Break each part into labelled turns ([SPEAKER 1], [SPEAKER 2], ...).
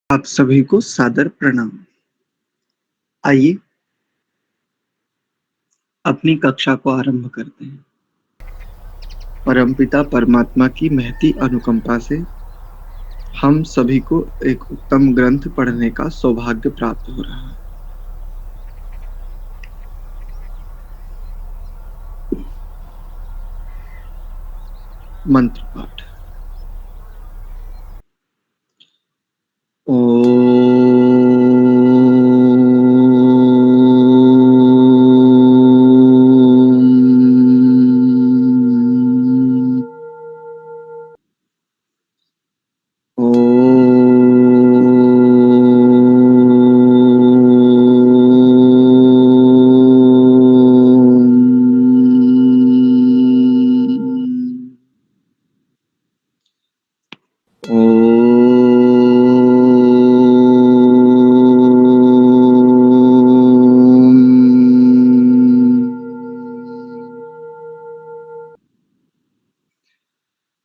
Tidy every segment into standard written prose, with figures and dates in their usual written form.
[SPEAKER 1] आप सभी को सादर प्रणाम। आइए अपनी कक्षा को आरंभ करते हैं। परमपिता परमात्मा की महती अनुकंपा से हम सभी को एक उत्तम ग्रंथ पढ़ने का सौभाग्य प्राप्त हो रहा है। मंत्र पाठ।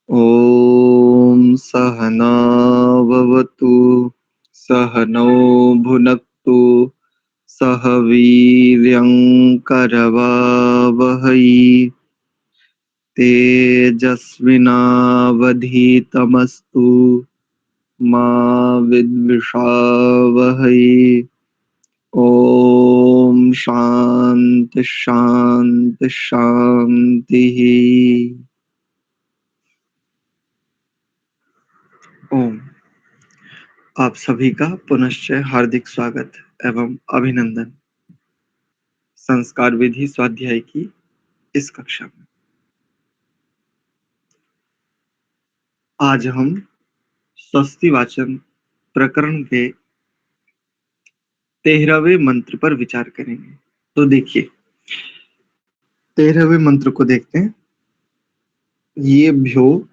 [SPEAKER 1] ॐ सहना भवतु सहनौ भुनक्तु सह वीर्यं करवावहै तेजस्विनावधीतमस्तु मा विद्विषावहै। ॐ शान्ति शान्ति शान्तिः। ओम। आप सभी का पुनश्च हार्दिक स्वागत एवं अभिनंदन संस्कार विधि स्वाध्याय की इस कक्षा में। आज हम स्वस्ति वाचन प्रकरण के 13वें मंत्र पर विचार करेंगे। तो देखिए 13वें मंत्र को देखते हैं। ये भ्यो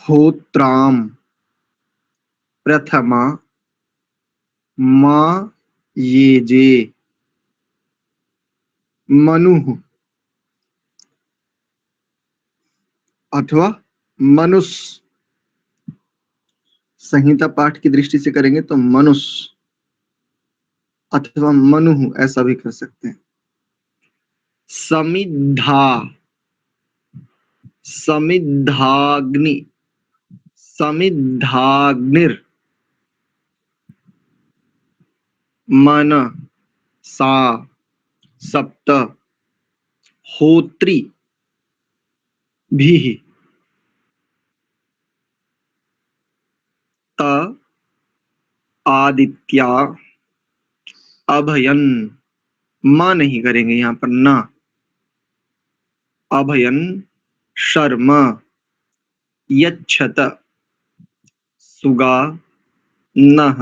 [SPEAKER 1] होत्राम प्रथमा मा ये जे मनुः अथवा मनुष्य। संहिता पाठ की दृष्टि से करेंगे तो मनुष्य अथवा मनुः ऐसा भी कर सकते हैं। समिद्धा समिद्धाग्नि समिद्धाग्निर मन सा सप्त होत्री भीः त आदित्या अभयन। मां नहीं करेंगे यहां पर ना। अभयन शर्म यच्छत सुगा नः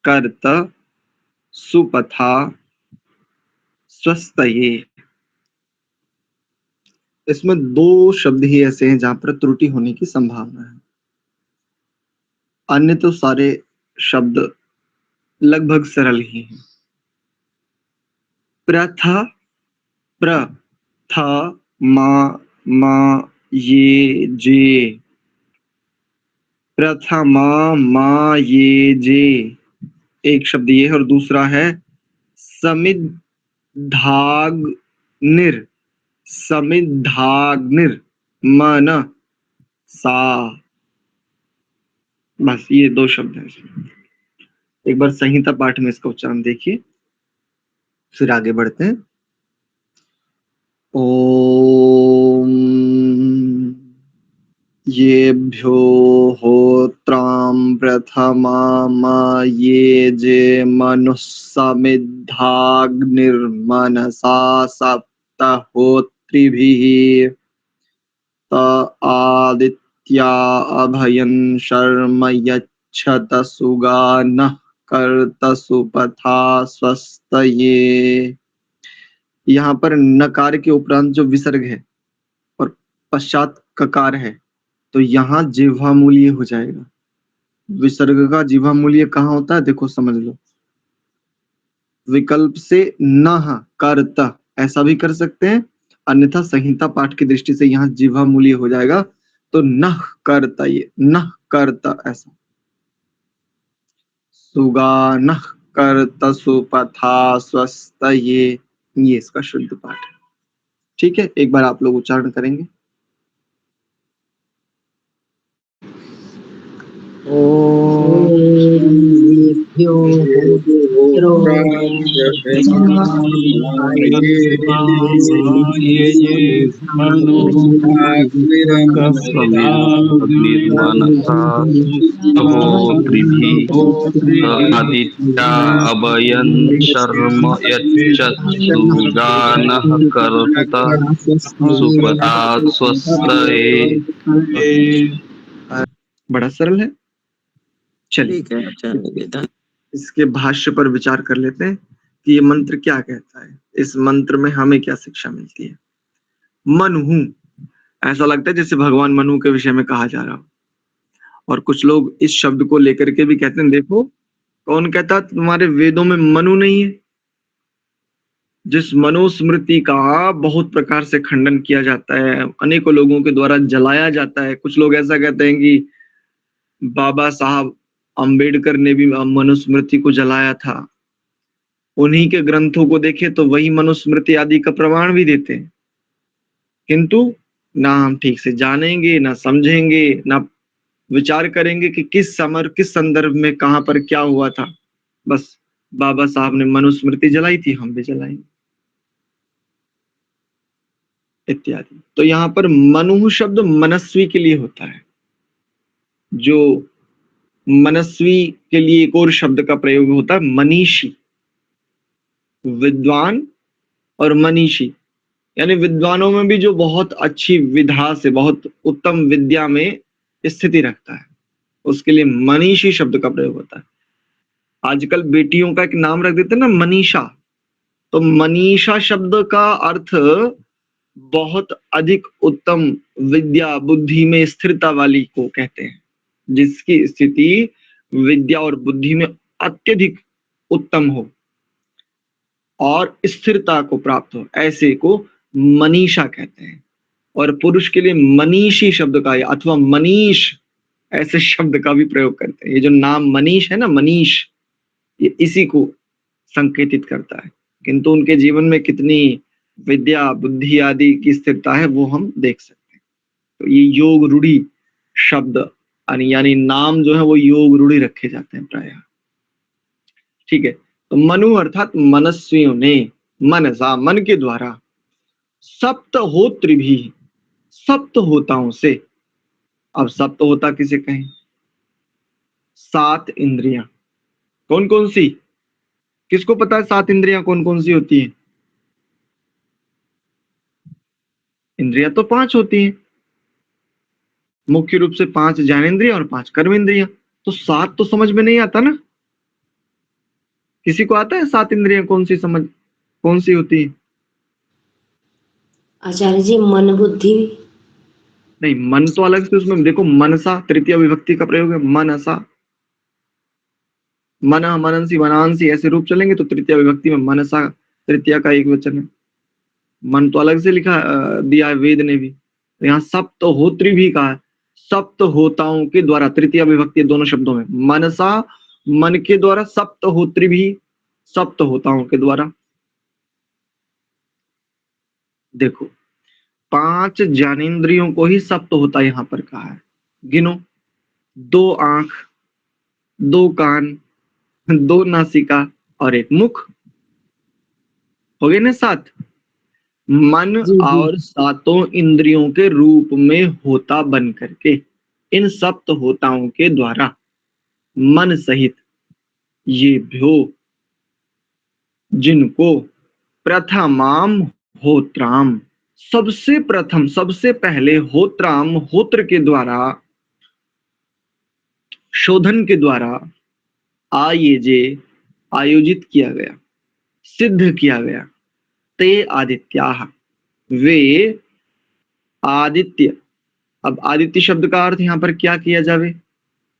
[SPEAKER 1] कर्त सुपथा स्वस्तये। इसमें दो शब्द ही ऐसे हैं जहां पर त्रुटि होने की संभावना है। अन्य तो सारे शब्द लगभग सरल ही हैं। प्रथा प्र था मा ये जे प्रथमा मा ये जे एक शब्द ये है और दूसरा है समिद्धाग्निर समिद्धाग्निर मन सा। बस ये दो शब्द हैं इसमें। एक बार संहिता पाठ में इसका उच्चारण देखिए फिर आगे बढ़ते हैं। ओम येभ्यो होत्रां प्रथमा मा ये जे मनुः समिद्धाग्निर्मनसा सप्त होत्रिभिः त आदित्या अभयं शर्म यच्छत सुगा नः कर्त सुपथा स्वस्तये। यहाँ पर नकार के उपरांत जो विसर्ग है और पश्चात ककार है तो यहाँ जिह्वामूल्य हो जाएगा। विसर्ग का जिह्वामूल्य कहाँ होता है देखो समझ लो। विकल्प से नः कर्त ऐसा भी कर सकते हैं, अन्यथा संहिता पाठ की दृष्टि से यहाँ जिह्वामूल्य हो जाएगा तो नह करता, ये नह करता ऐसा, सुगा नह करता सुपथा स्वस्थ, ये इसका शुद्ध पाठ है। ठीक है, एक बार आप लोग उच्चारण करेंगे।
[SPEAKER 2] ओमेभ्यो
[SPEAKER 3] आदित्या अभयं शर्म यच्च सुगानः कर्ता सुपदा स्वस्तये।
[SPEAKER 1] बड़ा सरल है। चलिए
[SPEAKER 2] ठीक है, अच्छा,
[SPEAKER 1] इसके भाष्य पर विचार कर लेते हैं कि ये मंत्र क्या कहता है, इस मंत्र में हमें क्या शिक्षा मिलती है। मनु, ऐसा लगता है जैसे भगवान मनु के विषय में कहा जा रहा हो, और कुछ लोग इस शब्द को लेकर के भी कहते हैं, देखो कौन कहता तुम्हारे वेदों में मनु नहीं है। जिस मनुस्मृति का बहुत प्रकार से खंडन किया जाता है, अनेकों लोगों के द्वारा जलाया जाता है। कुछ लोग ऐसा कहते हैं कि बाबा साहब अंबेडकर ने भी मनुस्मृति को जलाया था। उन्हीं के ग्रंथों को देखे तो वही मनुस्मृति आदि का प्रमाण भी देते हैं, किंतु ना हम ठीक से जानेंगे, ना समझेंगे, ना विचार करेंगे कि किस समय किस संदर्भ में कहां पर क्या हुआ था। बस बाबा साहब ने मनुस्मृति जलाई थी, हम भी जलाएंगे इत्यादि। तो यहाँ पर मनु शब्द मनस्वी के लिए होता है। जो मनस्वी के लिए एक और शब्द का प्रयोग होता है मनीषी, विद्वान और मनीषी, यानी विद्वानों में भी जो बहुत अच्छी विधा से, बहुत उत्तम विद्या में स्थिति रखता है, उसके लिए मनीषी शब्द का प्रयोग होता है। आजकल बेटियों का एक नाम रख देते हैं ना, मनीषा। तो मनीषा शब्द का अर्थ बहुत अधिक उत्तम विद्या बुद्धि में स्थिरता वाली को कहते हैं, जिसकी स्थिति विद्या और बुद्धि में अत्यधिक उत्तम हो और स्थिरता को प्राप्त हो, ऐसे को मनीषा कहते हैं। और पुरुष के लिए मनीषी शब्द का अथवा मनीष ऐसे शब्द का भी प्रयोग करते हैं। ये जो नाम मनीष है ना, मनीष, ये इसी को संकेतित करता है, किंतु उनके जीवन में कितनी विद्या बुद्धि आदि की स्थिरता है वो हम देख सकते हैं। तो ये योग रूढ़ी शब्द यानी नाम जो है वो योग रूढ़ी रखे जाते हैं प्रायः। ठीक है, तो मनु अर्थात मनस्वियों ने, मनसा मन के द्वारा, सप्त होत्र भी, सप्त होताओं से। अब सप्त होता किसे कहें? 7 इंद्रियां। कौन कौन सी? किसको पता है 7 इंद्रियां कौन कौन सी होती है? इंद्रियां तो 5 होती हैं, मुख्य रूप से 5 ज्ञानेंद्रिय और 5 कर्म इंद्रियां। तो 7 तो समझ में नहीं आता ना। किसी को आता है 7 इंद्रियां कौन सी समझ, कौन सी होती है?
[SPEAKER 4] आचार्य जी, मन बुद्धि।
[SPEAKER 1] नहीं, मन तो अलग से, उसमें देखो मनसा तृतीय विभक्ति का प्रयोग है, मनसा, मन मनंसी वनांसी ऐसे रूप चलेंगे तो तृतीय विभक्ति में मनसा तृतीय का एक वचन है। मन तो अलग से लिखा दिया है वेद ने भी। तो यहाँ सप्त होत्री भी कहा है, सप्त होताओं के द्वारा, तृतीय विभक्ति दोनों शब्दों में, मनसा मन के द्वारा, सप्त होत्री भी सप्त होताओं के द्वारा। देखो 5 ज्ञानेंद्रियों को ही सप्त होता यहाँ पर कहा है। गिनो, 2 आंख, 2 कान, 2 नासिका और 1 मुख, हो गए ना 7। मन
[SPEAKER 4] जी जी।
[SPEAKER 1] और 7 इंद्रियों के रूप में होता बन करके इन सप्त होताओं के द्वारा मन सहित ये भ्यो, जिनको प्रथमाम होत्राम, सबसे प्रथम सबसे पहले होत्राम होत्र के द्वारा, शोधन के द्वारा आयेजे आयोजित किया गया, सिद्ध किया गया, ते आदित्याः, वे आदित्य। अब आदित्य शब्द का अर्थ यहाँ पर क्या किया जावे?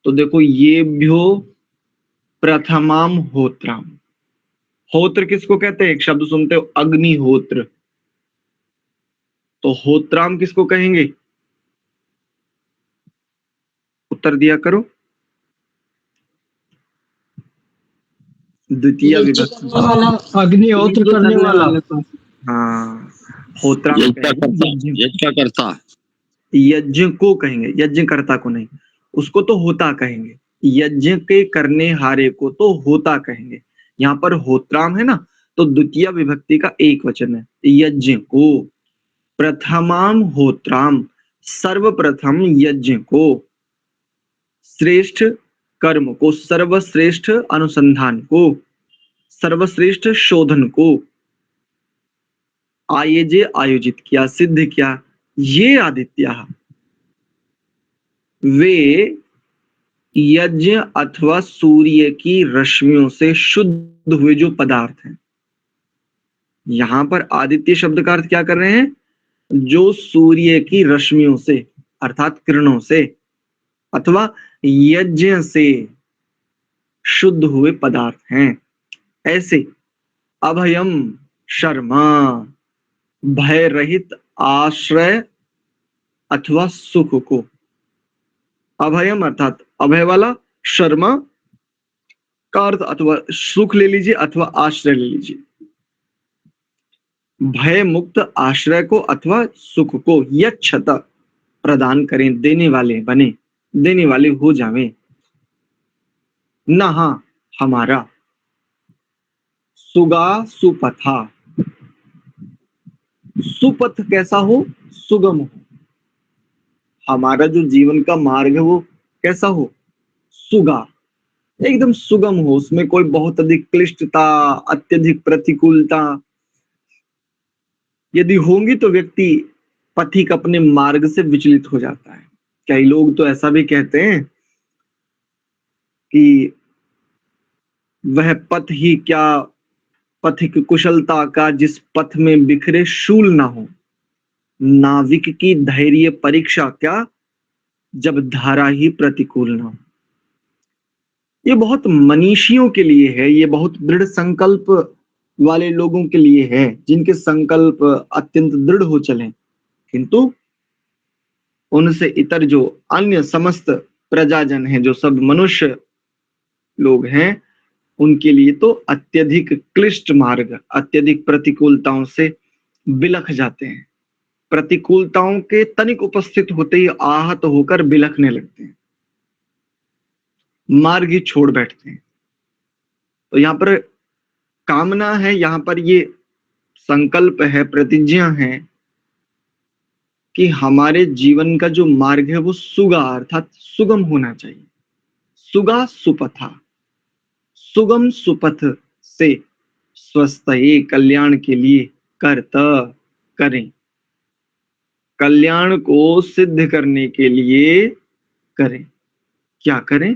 [SPEAKER 1] तो देखो, ये भ्यो प्रथमाम होत्राम। होत्र किसको कहते हैं? एक शब्द सुनते हो अग्निहोत्र, तो होत्राम किसको कहेंगे? उत्तर दिया करो। द्वितीय विभक्ति।
[SPEAKER 2] अग्निहोत्र करने वाला।
[SPEAKER 1] हाँ, होत्रा में कहेंगे,
[SPEAKER 4] यज्ञ करता।
[SPEAKER 1] यज्ञ को कहेंगे, यज्ञकर्ता को नहीं, उसको तो होता कहेंगे। यज्ञ के करने हारे को तो होता कहेंगे। यहाँ पर होत्राम है ना, तो द्वितीय विभक्ति का एक वचन है। यज्ञ को, प्रथमाम होत्राम, सर्वप्रथम यज्ञ को, श्रेष्ठ कर्म को, सर्वश्रेष्ठ अनुसंधान को, सर्वश्रेष्ठ शोधन को आयजे आयोजित किया, सिद्ध किया। ये आदित्य वे यज्ञ अथवा सूर्य की रश्मियों से शुद्ध हुए जो पदार्थ हैं। यहां पर आदित्य शब्द का अर्थ क्या कर रहे हैं? जो सूर्य की रश्मियों से अर्थात किरणों से अथवा यज्ञ से शुद्ध हुए पदार्थ हैं। ऐसे अभयम शर्मा, भय रहित आश्रय अथवा सुख को, अभयम अर्थात अभय वाला, शर्मा का अर्थ अथवा सुख ले लीजिए अथवा आश्रय ले लीजिए। भय मुक्त आश्रय को अथवा सुख को यच्छत प्रदान करें, देने वाले बने, देने वाले हो जावे। नहा हमारा, सुगा सुपथा, सुपथ कैसा हो? सुगम हो। हमारा जो जीवन का मार्ग है वो कैसा हो? सुगा, एकदम सुगम हो, उसमें कोई बहुत अधिक क्लिष्टता, अत्यधिक प्रतिकूलता यदि होंगी तो व्यक्ति पथिक अपने मार्ग से विचलित हो जाता है। कई लोग तो ऐसा भी कहते हैं कि वह पथ ही क्या पथिक कुशलता का, जिस पथ में बिखरे शूल ना हो, नाविक की धैर्य परीक्षा क्या, जब धारा ही प्रतिकूल ना हो। ये बहुत मनीषियों के लिए है, ये बहुत दृढ़ संकल्प वाले लोगों के लिए है, जिनके संकल्प अत्यंत दृढ़ हो चले। किंतु उनसे इतर जो अन्य समस्त प्रजाजन हैं, जो सब मनुष्य लोग हैं, उनके लिए तो अत्यधिक क्लिष्ट मार्ग, अत्यधिक प्रतिकूलताओं से बिलख जाते हैं। प्रतिकूलताओं के तनिक उपस्थित होते ही आहत होकर बिलखने लगते हैं, मार्ग ही छोड़ बैठते हैं। तो यहाँ पर कामना है, यहाँ पर ये संकल्प है, प्रतिज्ञा है कि हमारे जीवन का जो मार्ग है वो सुगा अर्थात सुगम होना चाहिए। सुगा सुपथा, सुगम सुपथ से स्वस्थ कल्याण के लिए करता करें, कल्याण को सिद्ध करने के लिए करें। क्या करें?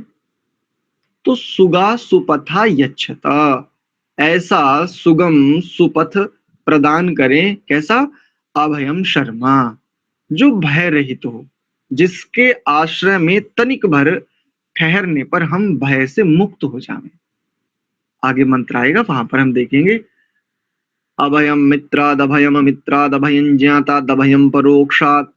[SPEAKER 1] तो सुगा सुपथा यच्छता, ऐसा सुगम सुपथ प्रदान करें। कैसा? अभयम शर्मा, जो भय रहित हो, जिसके आश्रय में तनिक भर ठहरने पर हम भय से मुक्त हो जाएं। आगे मंत्र आएगा, वहां पर हम देखेंगे अभयम मित्राद अभयम मित्राद अभयं ज्ञाताद अभयम परोक्षात।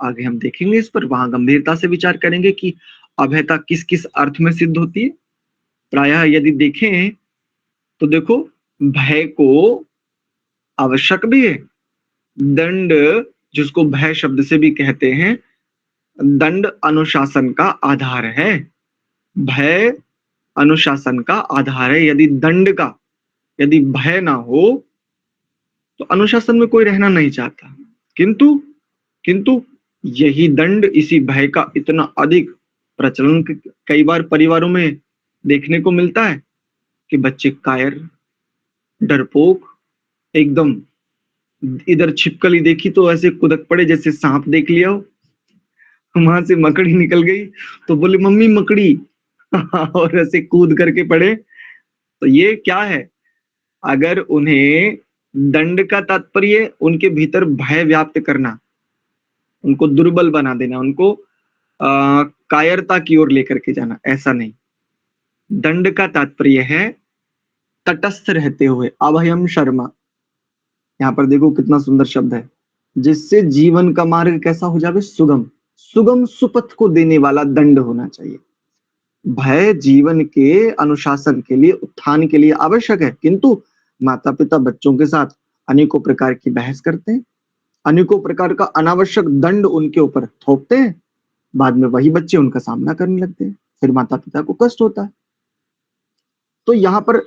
[SPEAKER 1] आगे हम देखेंगे इस पर, वहां गंभीरता से विचार करेंगे कि अभयता किस किस अर्थ में सिद्ध होती है। प्रायः यदि देखें तो देखो, भय को आवश्यक भी है। दंड, जिसको भय शब्द से भी कहते हैं, दंड अनुशासन का आधार है। भय अनुशासन का आधार है। यदि दंड का, यदि भय ना हो तो अनुशासन में कोई रहना नहीं चाहता। किंतु यही दंड, इसी भय का इतना अधिक प्रचलन कई बार परिवारों में देखने को मिलता है कि बच्चे कायर, डरपोक, एकदम इधर छिपकली देखी तो ऐसे कुदक पड़े जैसे सांप देख लिया हो, वहां से मकड़ी निकल गई तो बोले मम्मी मकड़ी और ऐसे कूद करके पड़े। तो ये क्या है? अगर उन्हें दंड का तात्पर्य उनके भीतर भय व्याप्त करना, उनको दुर्बल बना देना, उनको कायरता की ओर लेकर के जाना, ऐसा नहीं। दंड का तात्पर्य है तटस्थ रहते हुए, अभयम शर्मा। यहाँ पर देखो कितना सुंदर शब्द है, जिससे जीवन का मार्ग कैसा हो जावे? सुगम। सुगम सुपथ को देने वाला दंड होना चाहिए। भय जीवन के अनुशासन के लिए, उत्थान के लिए आवश्यक है, किंतु माता पिता बच्चों के साथ अनेकों प्रकार की बहस करते हैं, अनेकों प्रकार का अनावश्यक दंड उनके ऊपर थोपते हैं, बाद में वही बच्चे उनका सामना करने लगते हैं, फिर माता पिता को कष्ट होता है। तो यहाँ पर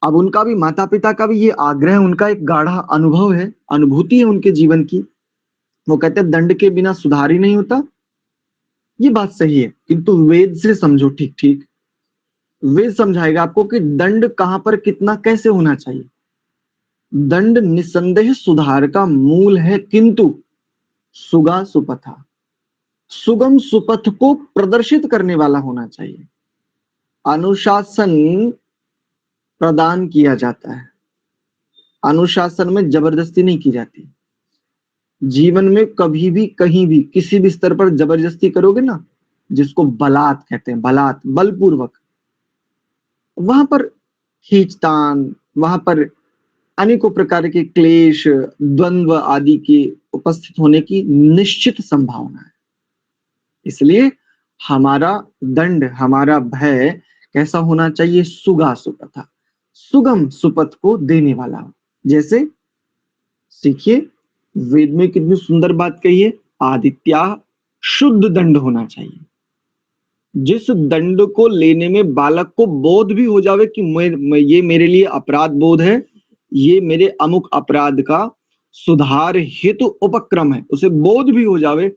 [SPEAKER 1] अब उनका भी, माता पिता का भी ये आग्रह, उनका एक गाढ़ा अनुभव है, अनुभूति है उनके जीवन की। वो कहते हैं दंड के बिना सुधार ही नहीं होता। ये बात सही है, किंतु वेद से समझो ठीक ठीक। वेद समझाएगा आपको कि दंड कहां पर कितना कैसे होना चाहिए। दंड निसंदेह सुधार का मूल है, किंतु सुगा सुपथा, सुगम सुपथ को प्रदर्शित करने वाला होना चाहिए। अनुशासन प्रदान किया जाता है, अनुशासन में जबरदस्ती नहीं की जाती। जीवन में कभी भी कहीं भी किसी भी स्तर पर जबरदस्ती करोगे ना, जिसको बलात् कहते हैं, बलात्, बलपूर्वक, वहां पर खींचतान, वहां पर अनेकों प्रकार के क्लेश, द्वंद्व आदि के उपस्थित होने की निश्चित संभावना है। इसलिए हमारा दंड, हमारा भय कैसा होना चाहिए? सुगा सुपथा, सुगम सुपथ को देने वाला हो। जैसे सीखिए, वेद में कितनी सुंदर बात कही है, आदित्या शुद्ध दंड होना चाहिए। जिस दंड को लेने में बालक को बोध भी हो जावे कि ये मेरे लिए अपराध बोध है, ये मेरे अमुक अपराध का सुधार हेतु उपक्रम है, उसे बोध भी हो जावे,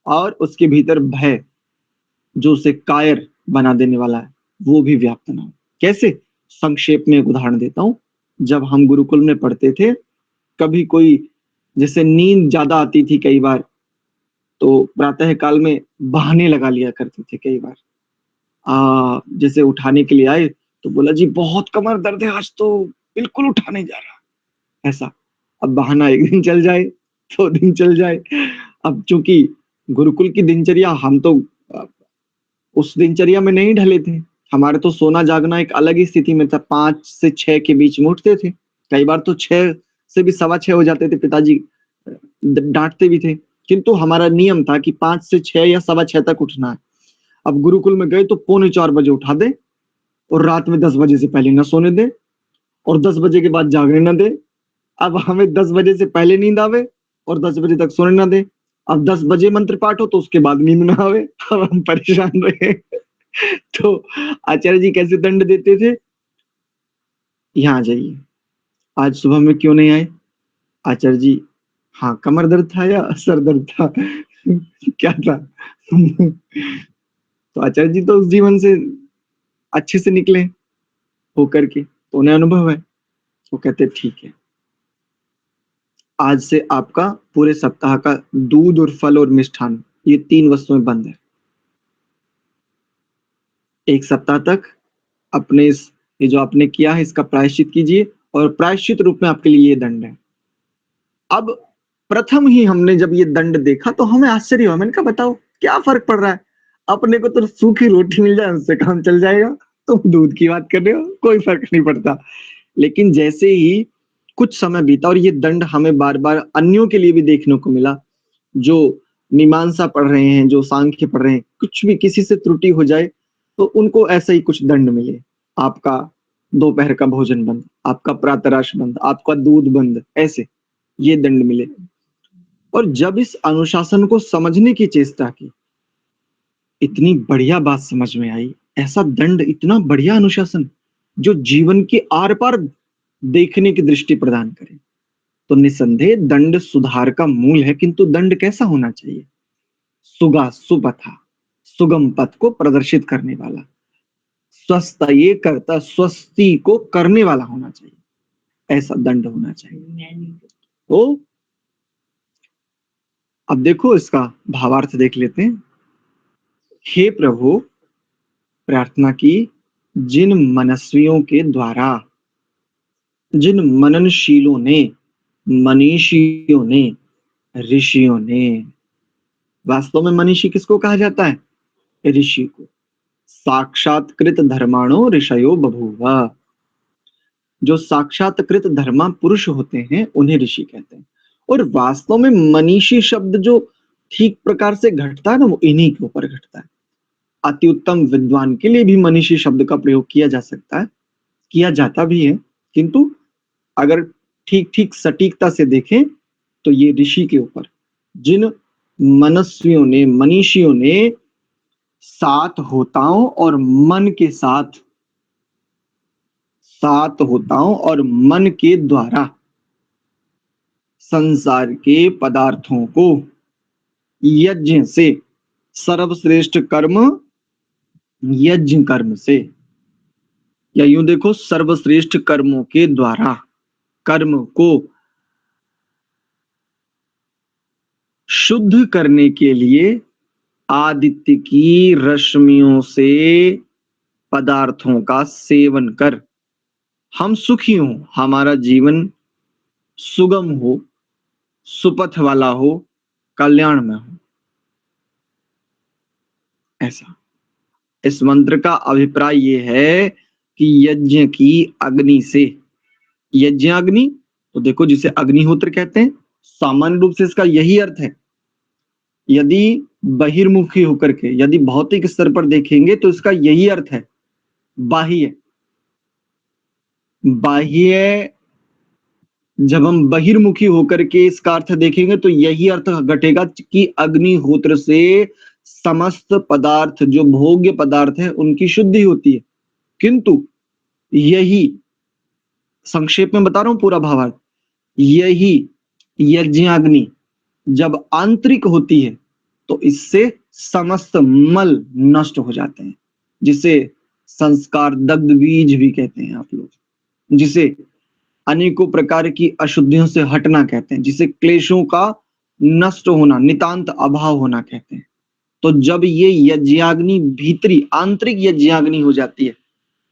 [SPEAKER 1] और उसके भीतर भय जो उसे कायर बना देने वाला है वो भी व्याप्त ना हो। कैसे? संक्षेप में एक उदाहरण देता हूं। जब हम गुरुकुल में पढ़ते थे, कभी कोई जैसे नींद ज्यादा आती थी कई बार, तो प्रातः काल में बहाने लगा लिया करते थे कई बार। जैसे उठाने के लिए आए तो बोला जी बहुत कमर दर्द है, आज तो बिल्कुल उठा नहीं जा रहा, ऐसा। अब बहाना एक दिन चल जाए, 2 दिन चल जाए। अब चूंकि गुरुकुल की दिनचर्या, हम तो उस दिनचर्या में नहीं ढले थे, हमारे तो सोना जागना एक अलग ही स्थिति में था। 5 से 6 के बीच में उठते थे, कई बार तो 6 से भी 6:15 हो जाते थे, पिताजी डांटते भी थे, किंतु हमारा नियम था कि 5 से 6 या 6:15 तक उठना है। अब गुरुकुल में गए तो 3:45 बजे उठा दे, और रात में 10 बजे से पहले न सोने दे, और 10 बजे के बाद जागने न दे। अब हमें 10 बजे से पहले नींद आवे और 10 बजे तक सोने न दे। अब 10 बजे मंत्र पाठ हो तो उसके बाद नींद ना आवे, अब हम परेशान रहे। तो आचार्य जी कैसे दंड देते थे? यहाँ आ जाइए, आज सुबह में क्यों नहीं आए? आचार्य जी, हाँ, कमर दर्द था या सर दर्द था? क्या था? तो आचार्य जी तो उस जीवन से अच्छे से निकले होकर के, तो उन्हें अनुभव है। वो कहते ठीक है, आज से आपका पूरे सप्ताह का दूध और फल और मिष्ठान, ये 3 वस्तुएं बंद है। 1 सप्ताह तक अपने ये जो आपने किया है इसका प्रायश्चित कीजिए, और प्रायश्चित रूप में आपके लिए ये दंड है। अब प्रथम ही हमने जब ये दंड देखा तो हमें आश्चर्य हुआ। मैंने कहा बताओ क्या फर्क पड़ रहा है, अपने को तो सूखी रोटी मिल जाए उससे काम चल जाएगा, तुम दूध की बात कर रहे हो, कोई फर्क नहीं पड़ता। लेकिन जैसे ही कुछ समय बीता और ये दंड हमें बार बार अन्यों के लिए भी देखने को मिला, जो मीमांसा पढ़ रहे हैं, जो सांख्य पढ़ रहे हैं, कुछ भी किसी से त्रुटि हो जाए तो उनको ऐसा ही कुछ दंड मिले। आपका दोपहर का भोजन बंद, आपका प्रातराश बंद, आपका दूध बंद, ऐसे ये दंड मिले। और जब इस अनुशासन को समझने की चेष्टा की, इतनी बढ़िया बात समझ में आई। ऐसा दंड, इतना बढ़िया अनुशासन जो जीवन के आर पार देखने की दृष्टि प्रदान करे। तो निसंदेह दंड सुधार का मूल है, किंतु दंड कैसा होना चाहिए? सुगा सुपथा, सुगम पथ को प्रदर्शित करने वाला, स्वस्थ ये करता, स्वस्ति को करने वाला होना चाहिए, ऐसा दंड होना चाहिए। तो अब देखो इसका भावार्थ देख लेते हैं। हे प्रभु, प्रार्थना की, जिन मनस्वियों के द्वारा, जिन मननशीलों ने, मनीषियों ने, ऋषियों ने, वास्तव में मनीषी किसको कहा जाता है? ऋषि को। साक्षात्कृत धर्माणो ऋषयो बभूव, जो साक्षात्कृत धर्मा पुरुष होते हैं उन्हें ऋषि कहते हैं। और वास्तव में मनीषी शब्द जो ठीक प्रकार से घटता है ना, वो इन्हीं के ऊपर घटता है। अति उत्तम विद्वान के लिए भी मनीषी शब्द का प्रयोग किया जा सकता है, किया जाता भी है, किंतु अगर ठीक ठीक सटीकता से देखें तो ये ऋषि के ऊपर, जिन मनस्वियों ने, मनीषियों ने सात होताओं और मन के साथ, सात होताओं और मन के द्वारा संसार के पदार्थों को यज्ञ से, सर्वश्रेष्ठ कर्म यज्ञ कर्म से, या यूं देखो सर्वश्रेष्ठ कर्मों के द्वारा कर्म को शुद्ध करने के लिए आदित्य की रश्मियों से पदार्थों का सेवन कर हम सुखी हों, हमारा जीवन सुगम हो, सुपथ वाला हो, कल्याण में हो। ऐसा इस मंत्र का अभिप्राय ये है कि यज्ञ की अग्नि से, यज्ञ अग्नि तो देखो जिसे अग्निहोत्र कहते हैं, सामान्य रूप से इसका यही अर्थ है। यदि बहिर्मुखी होकर के, यदि भौतिक स्तर पर देखेंगे तो इसका यही अर्थ है, बाह्य। बाह्य जब हम बहिर्मुखी होकर के इसका अर्थ देखेंगे तो यही अर्थ घटेगा कि अग्निहोत्र से समस्त पदार्थ जो भोग्य पदार्थ है उनकी शुद्धि होती है। किंतु यही, संक्षेप में बता रहा हूं पूरा भावार्थ, यही यज्ञाग्नि जब आंतरिक होती है तो इससे समस्त मल नष्ट हो जाते हैं, जिसे संस्कार दग्ध बीज भी कहते हैं आप लोग, जिसे अनेकों प्रकार की अशुद्धियों से हटना कहते हैं, जिसे क्लेशों का नष्ट होना, नितांत अभाव होना कहते हैं। तो जब ये यज्ञाग्नि भीतरी आंतरिक यज्ञाग्नि हो जाती है,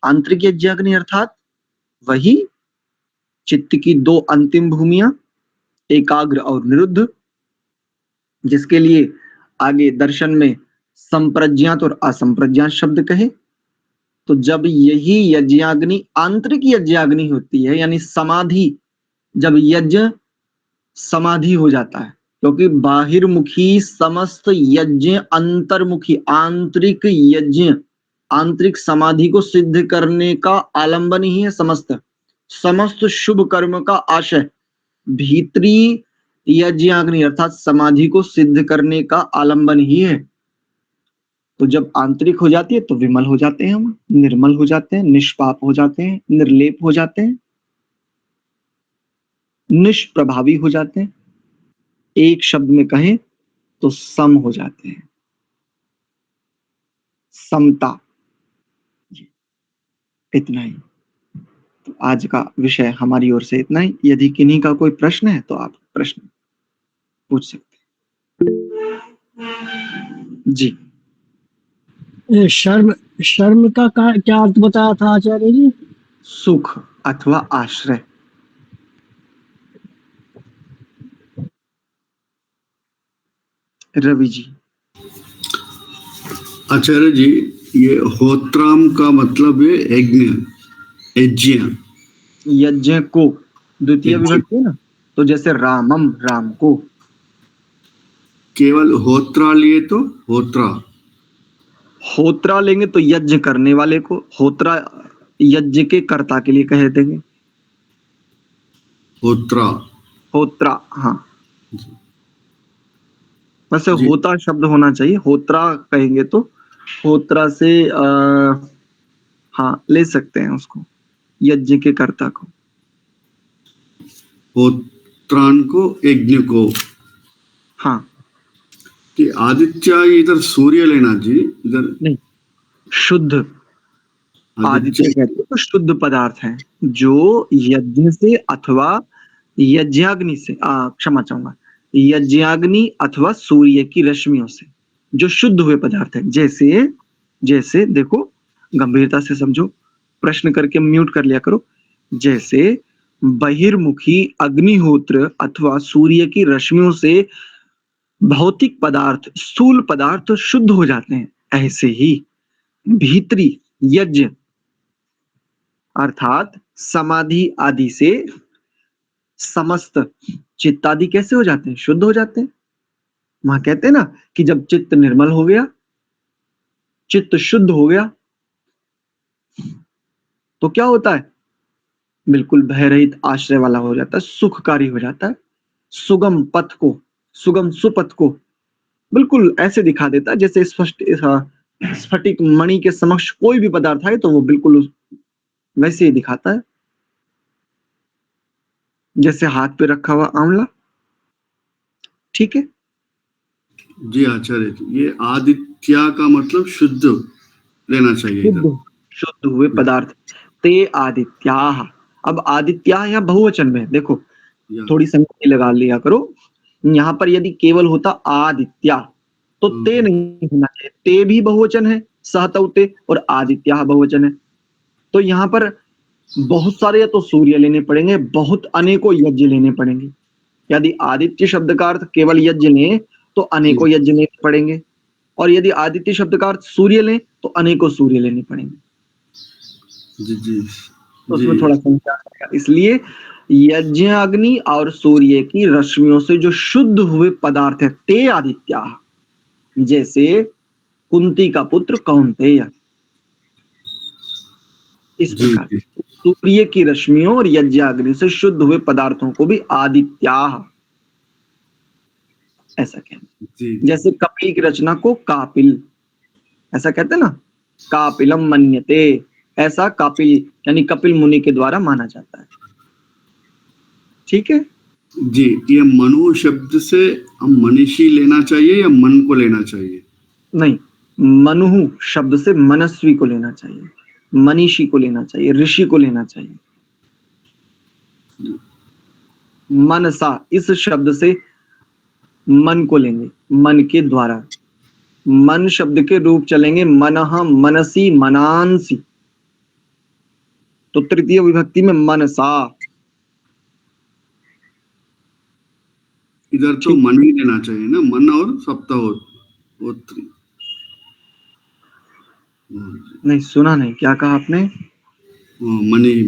[SPEAKER 1] आंतरिक यज्ञाग्नि अर्थात वही चित्त की दो अंतिम भूमियां, एकाग्र और निरुद्ध, जिसके लिए आगे दर्शन में संप्रज्ञात और असंप्रज्ञात शब्द कहे। तो जब यही यज्ञाग्नि आंतरिक यज्ञाग्नि होती है, यानी समाधि, जब यज्ञ समाधि हो जाता है, क्योंकि बाहिर्मुखी समस्त यज्ञ अंतर्मुखी आंतरिक यज्ञ, आंतरिक समाधि को सिद्ध करने का आलंबन ही है समस्त, समस्त शुभ कर्म का आशय भीतरी यज्ञाग्नि अर्थात समाधि को सिद्ध करने का आलंबन ही है। तो जब आंतरिक हो जाती है तो विमल हो जाते हैं हम, निर्मल हो जाते हैं, निष्पाप हो जाते हैं, निर्लेप हो जाते हैं, निष्प्रभावी हो जाते हैं, एक शब्द में कहें तो सम हो जाते हैं, समता। इतना ही। तो आज का विषय हमारी ओर से इतना ही। यदि किन्हीं का कोई प्रश्न है तो आप प्रश्न पूछ सकते हैं। जी
[SPEAKER 2] शर्म, शर्म का क्या अर्थ बताया था आचार्य जी?
[SPEAKER 1] सुख अथवा आश्रय। रवि जी।
[SPEAKER 4] आचार्य जी, ये होत्राम का मतलब है यज्ञ, यज्ञ,
[SPEAKER 1] यज्ञ को द्वितीय
[SPEAKER 4] यज्ञ।
[SPEAKER 1] विभक्ति है ना, तो जैसे रामम, राम को।
[SPEAKER 4] केवल होत्रा लिए तो होत्रा,
[SPEAKER 1] होत्रा लेंगे तो यज्ञ करने वाले को, होत्रा यज्ञ के कर्ता के लिए कह देंगे,
[SPEAKER 4] होत्रा।
[SPEAKER 1] होत्रा। हाँ, वैसे
[SPEAKER 4] जी,
[SPEAKER 1] होता शब्द होना चाहिए, होत्रा कहेंगे तो होत्रा से हाँ ले सकते हैं उसको, यज्ञ के कर्ता को।
[SPEAKER 4] होत्रान को, यज्ञ को।
[SPEAKER 1] हाँ
[SPEAKER 4] कि आदित्य इधर सूर्य लेना जी, इधर
[SPEAKER 1] नहीं, शुद्ध आदित्य
[SPEAKER 4] आदित्य।
[SPEAKER 1] कहते हैं तो शुद्ध पदार्थ है जो यज्ञ से अथवा यज्ञाग्नि से, क्षमा चाहूंगा, यज्ञाग्नि अथवा सूर्य की रश्मियों से जो शुद्ध हुए पदार्थ है। जैसे जैसे देखो, गंभीरता से समझो, प्रश्न करके म्यूट कर लिया करो। जैसे बहिर्मुखी अग्निहोत्र अथवा सूर्य की रश्मियों से भौतिक पदार्थ, स्थूल पदार्थ शुद्ध हो जाते हैं, ऐसे ही भीतरी यज्ञ अर्थात समाधि आदि से समस्त चित्तादि कैसे हो जाते हैं? शुद्ध हो जाते हैं। वहां कहते हैं ना कि जब चित्त निर्मल हो गया, चित्त शुद्ध हो गया, तो क्या होता है? बिल्कुल भय रहित आश्रय वाला हो जाता है, सुखकारी हो जाता है, सुगम पथ को, सुगम सुपथ को बिल्कुल ऐसे दिखा देता है जैसे स्फटिक मणि के समक्ष कोई भी पदार्थ है तो वो बिल्कुल वैसे ही दिखाता है, जैसे हाथ पे रखा हुआ आंवला। ठीक है,
[SPEAKER 4] जी आचार्य जी, ये आदित्य का मतलब शुद्ध लेना चाहिए इधर।
[SPEAKER 1] शुद्ध शुद्ध हुए पदार्थ, ते आदित्याः। अब आदित्याः यहाँ बहुवचन में है, देखो
[SPEAKER 4] या,
[SPEAKER 1] थोड़ी संगति लगा लिया करो। यहाँ पर यदि केवल होता आदित्या तो ते नहीं होना चाहिए, ते भी बहुवचन है, सहतौ ते, और आदित्याः बहुवचन है। तो यहाँ पर बहुत सारे या तो सूर्य लेने पड़ेंगे, बहुत अनेकों यज्ञ लेने पड़ेंगे। यदि आदित्य शब्द का अर्थ केवल यज्ञ लें तो अनेकों यज्ञ लेने पड़ेंगे, और यदि आदित्य शब्द का अर्थ सूर्य लें तो अनेकों सूर्य लेने पड़ेंगे।
[SPEAKER 4] जी जी
[SPEAKER 1] तो उसमें थोड़ा संख्या आएगा। इसलिए यज्ञ अग्नि और सूर्य की रश्मियों से जो शुद्ध हुए पदार्थ है, ते आदित्या, जैसे कुंती का पुत्र कौन्तेय, इस
[SPEAKER 4] जी
[SPEAKER 1] प्रकार
[SPEAKER 4] जी
[SPEAKER 1] सूर्य की रश्मियों और यज्ञ अग्नि से शुद्ध हुए पदार्थों को भी आदित्या ऐसा कहते
[SPEAKER 4] जी
[SPEAKER 1] हैं। जैसे कपिल की रचना को कापिल ऐसा कहते हैं ना, कापिलम मन्यते, ऐसा कापिल यानी कपिल मुनि के द्वारा माना जाता है। ठीक है
[SPEAKER 4] जी। ये मनु शब्द से हम मनीषी लेना चाहिए या मन को लेना चाहिए?
[SPEAKER 1] नहीं, मनुहु शब्द से मनस्वी को लेना चाहिए, मनीषी को लेना चाहिए, ऋषि को लेना चाहिए। मनसा इस शब्द से मन को लेंगे, मन के द्वारा, मन शब्द के रूप चलेंगे, मनः मनसी मनांसी, तो तृतीय विभक्ति में मनसा।
[SPEAKER 4] इधर तो मन ही लेना चाहिए ना, मन और सप्ताहोत्री।
[SPEAKER 1] नहीं सुना नहीं, क्या कहा आपने?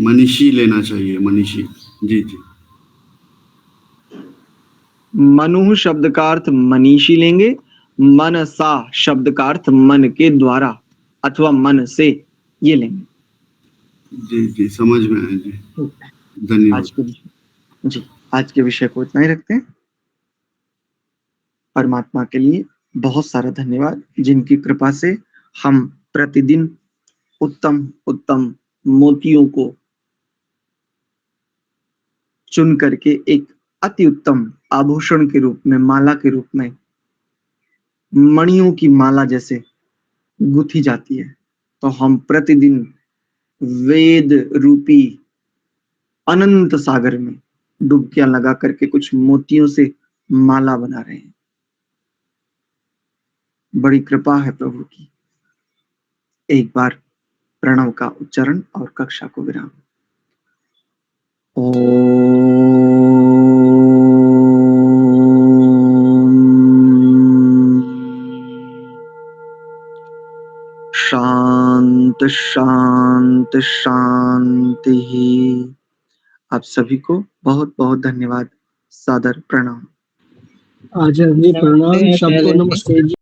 [SPEAKER 4] मनीषी लेना चाहिए, मनीषी। जी जी
[SPEAKER 1] मनुः शब्द का अर्थ मनीषी लेंगे, मनसा शब्द का अर्थ मन के द्वारा अथवा मन से, ये लेंगे।
[SPEAKER 4] जी जी समझ में आया जी, धन्यवाद।
[SPEAKER 1] आज के विषय को इतना ही रखते हैं। परमात्मा के लिए बहुत सारा धन्यवाद, जिनकी कृपा से हम प्रतिदिन उत्तम उत्तम मोतियों को चुन करके एक अति उत्तम आभूषण के रूप में, माला के रूप में, मणियों की माला जैसे गुथी जाती है, तो हम प्रतिदिन वेद रूपी अनंत सागर में डुबकियां लगा करके कुछ मोतियों से माला बना रहे हैं। बड़ी कृपा है प्रभु की। एक बार प्रणव का उच्चारण और कक्षा को विराम। शांत शांत शांति। आप सभी को बहुत बहुत धन्यवाद, सादर प्रणाम।
[SPEAKER 2] आचार्य जी प्रणाम, सबको नमस्ते जी।